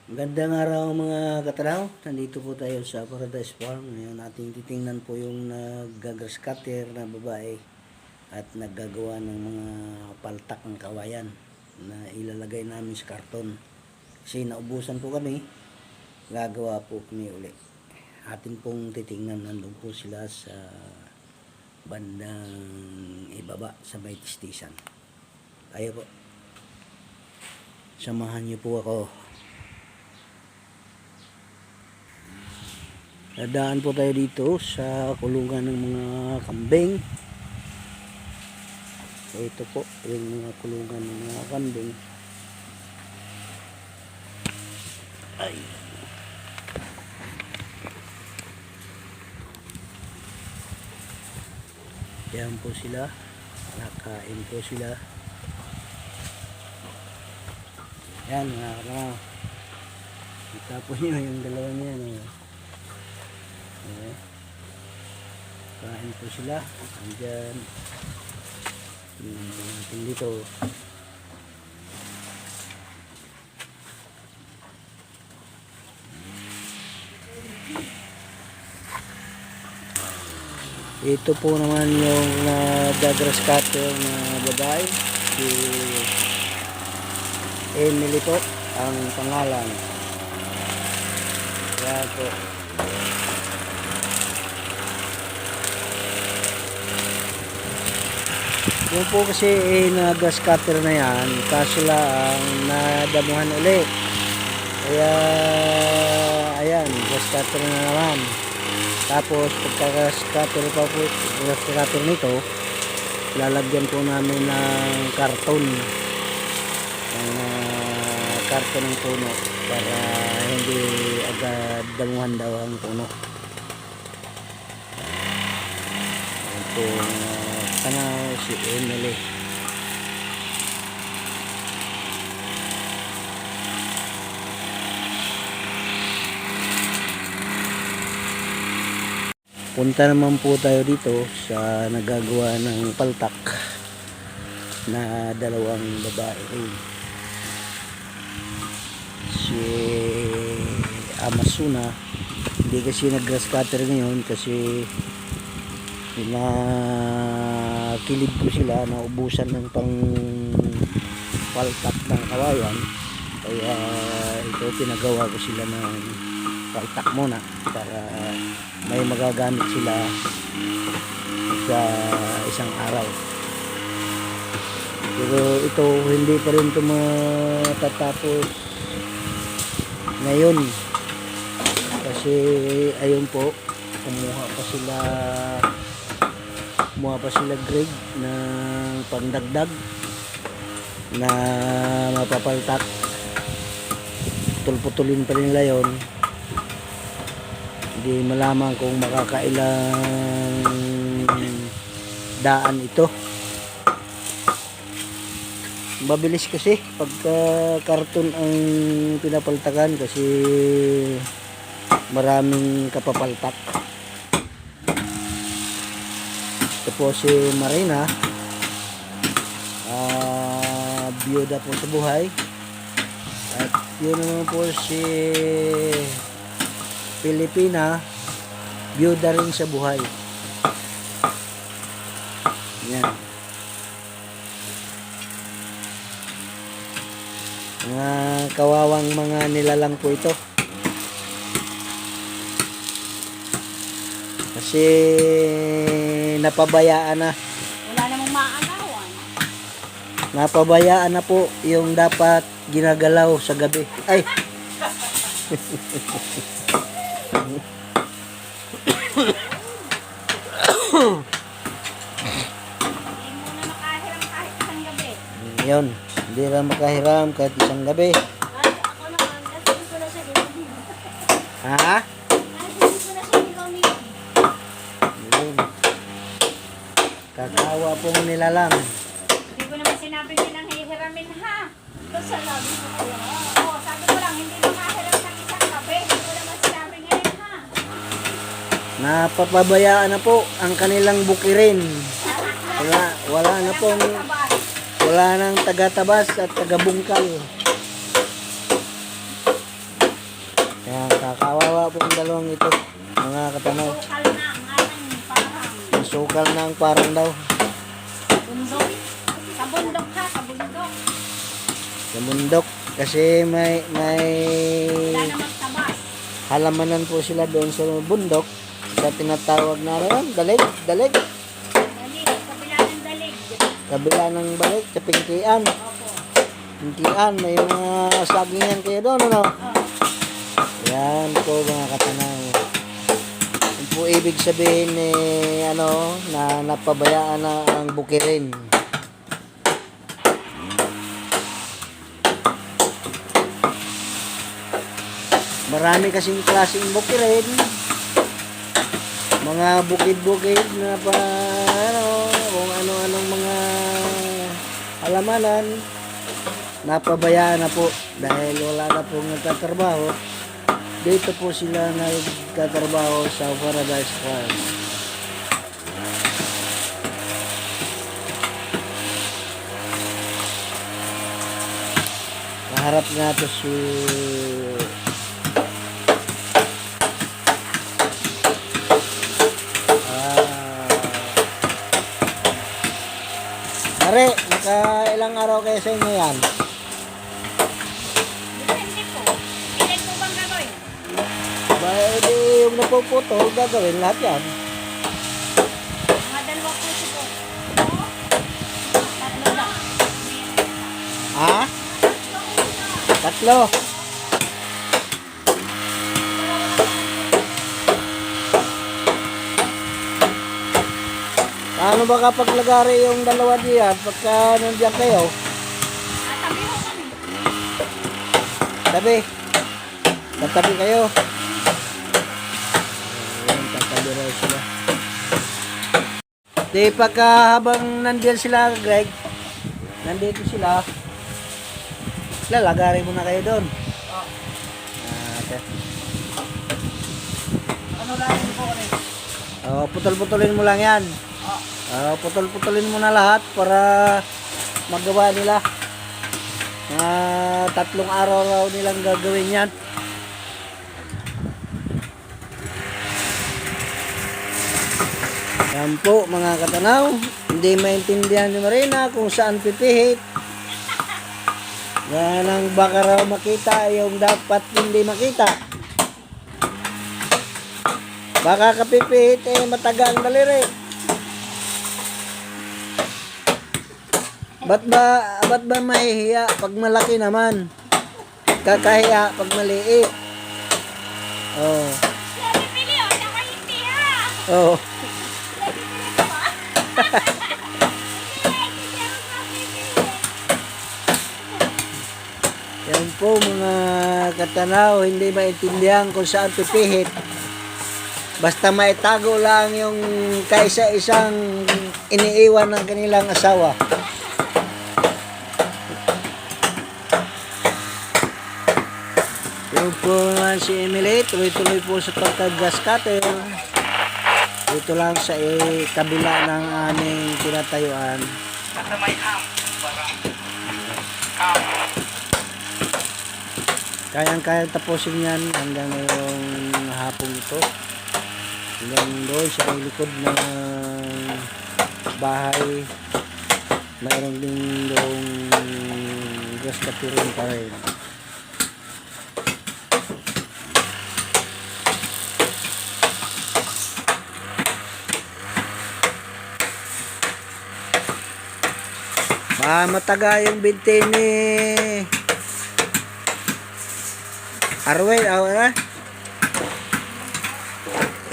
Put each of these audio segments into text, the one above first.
Magandang araw mga katanaw. Nandito po tayo sa Paradise Farm. Ngayon ating titingnan po yung nag-grass cutter na babae at naggagawa ng mga paltak ng kawayan na ilalagay namin sa karton. Kasi naubusan po kami, gagawa po kami uli. Atin pong titingnan, nandun po sila sa bandang ibaba sa may tistisan. Tayo po. Samahan niyo po ako. Dadaan po tayo dito sa kulungan ng mga kambing. So ito po yung mga kulungan ng mga kambing. Ay. Yan po sila. Nakain po sila. Yan mga katanaw. Kita po nyo yung dalawa niya. Kain po sila. Andyan natin dito. Ito po naman yung grass cutter na babae, si Emily po ang pangalan. Yan po. Yung po kasi na grass cutter na yan, kaso lang nadamuhan uli. Kaya ayan, grass cutter na naman. Tapos pagka grass cutter pa po, grass cutter nito, lalagyan po namin ng karton. Ng karton ng puno para hindi agad damuhan daw ang puno. Ito tanaw si Emily. Punta naman po tayo dito sa nagagawa ng paltak na dalawang babae. Si Amasuna, hindi kasi nag-grass cutter ngayon kasi kilid po sila, naubusan ng pang paltak ng kawayan. Kaya ito pinagawa ko sila ng paltak muna para may magagamit sila sa isang araw. Pero ito hindi pa rin ito matatapos ngayon kasi ayun po, kumuha pa sila grade ng pangdagdag na mapapaltak. Putulin pa rin nila yun. Hindi malaman kung makakailang daan ito. Mabilis kasi pagka karton ang pinapaltakan kasi maraming kapapaltak. Ito po si Marina, biyuda po sa buhay. At yun naman po si Pilipina, biyuda rin sa buhay. Yan. Mga kawawang mga nilalang po ito. Kasi napabayaan na. Wala namang maagawan. Napabayaan na po yung dapat ginagalaw sa gabi. Ay! Yun, hindi lang makahiram kahit isang gabi. Ay, ako naman, kasi ko na siya gawin. Ha? Kasi ko na siya gawin. Yun. Kakawa pong nilalang. Hindi ko naman sinabi nilang hihiramin ha. Tapos sabi ko kaya, oo, sabi ko lang, hindi makahiram ng isang gabi. Hindi ko naman sinabi ngayon ha. Napapabayaan na po ang kanilang bukirin. Wala na pong wala nang taga-tabas at taga-bungkal. itong dalawang ito, mga katanaw. Sukal na ang aking parang Sukal na ang parang daw. bundok. Sa bundok ha, sa bundok. Sa bundok. Kasi may Wala namang tabas. halamanan po sila doon sa bundok. Sa tinatawag na rin, dalig. Dalig, kabila ng dalig. Kabila ng balik, sa Pingkian. Opo. Pingkian, may mga sagingan kayo doon, ano? Oh. Yan po mga katanaw. Yung po ibig sabihin ano, na napabayaan na ang bukirin. Marami kasing klaseng bukirin. Mga bukid-bukid na pa, ano, kung ano-anong mga halamanan, napabayaan na po dahil wala na pong nagtatrabaho. Dito po sila nagtatrabaho sa Paradise Farm. Kaharap nga to si Mare, ilang araw kayo sa inyo yan? Depende po. Ilan po bang gagawin? Ba, edi yung napuputol, gagawin lahat yan. Mga 2 puso po. Oo. 3 lang. Ha? 3. Ano ba kapag lagari yung dalawa diyan pagka nandiyan kayo? Tabi ho kami. Tabi. Tatabi kayo. Ayun, tatabi raw sila. Di pagka habang nandiyan sila, Greg, nandito sila, lalagari mo na kayo doon. Okay. Ano lang po rin? Putol-putulin mo lang yan. Putol-putulin mo na lahat para magawa nila. 3 araw raw nilang gagawin yan. Yan po mga katanaw. Hindi maintindihan ni Marina kung saan pipihit. Yan ang baka raw makita yung dapat hindi makita. Baka kapipihit mataga ang daliri. Ba't ba mahihiya pag malaki naman? Kakahiya pag maliit. Oh. Sabi pili o, saka hindi ha. Oh. Sabi pili ko ba? Hindi ako mapipili. Yan po mga katanaw, hindi maintindihan kung saan pipihit. Basta maitago lang yung kaisa-isang iniiwan ng kanilang asawa. Yung po naman si Emily, tuloy-tuloy po sa pagka-gas cutter. Dito lang sa kabila ng aming tinatayuan. Kayang-kayang tapusin yan hanggang ngayong hapong ito. Hanggang doon sa likod ng bahay, mayroon din doon gas cutter pa rin. Mataga yung binti ni Arwen, na?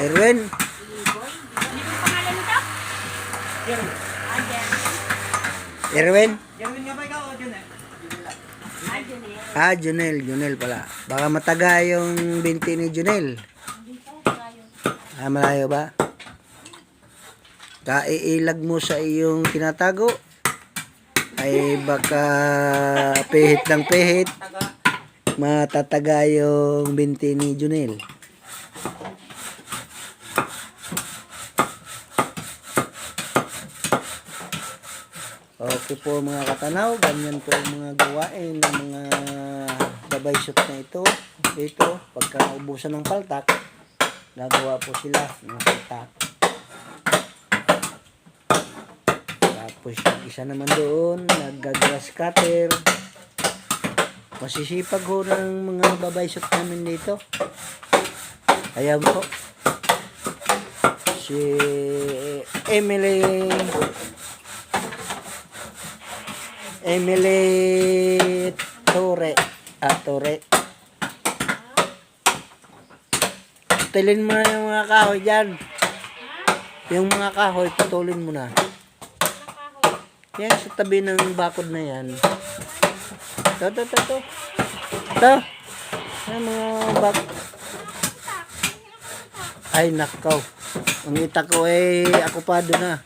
Erwin. Ano yung pangalan nito? Erwin? Jerwin nga ba ikaw o Junel? Junel pala. Baka mataga yung binti ni Junel. Malayo ba? Kaiilag mo sa iyong tinatago ay baka pihit ng pihit matataga yung binti ni Junel. Okay po mga katanaw, ganyan po ang mga gawain ng mga babay shoot na ito. Dito, pagka naubusan ng paltak, gagawa po sila ng paltak. Tapos yung isa naman doon, naggagrass cutter. Masisipag ho ng mga babay shoot namin dito. Ayan po. Si Emily Torre. Putulin mo na yung mga kahoy dyan. Yung mga kahoy, putulin mo na. Yan, sa tabi ng bakod na yan. Ito. Ito. Yan, mga bakod. Ay, nakaw. Ang ita ko ay akupado na.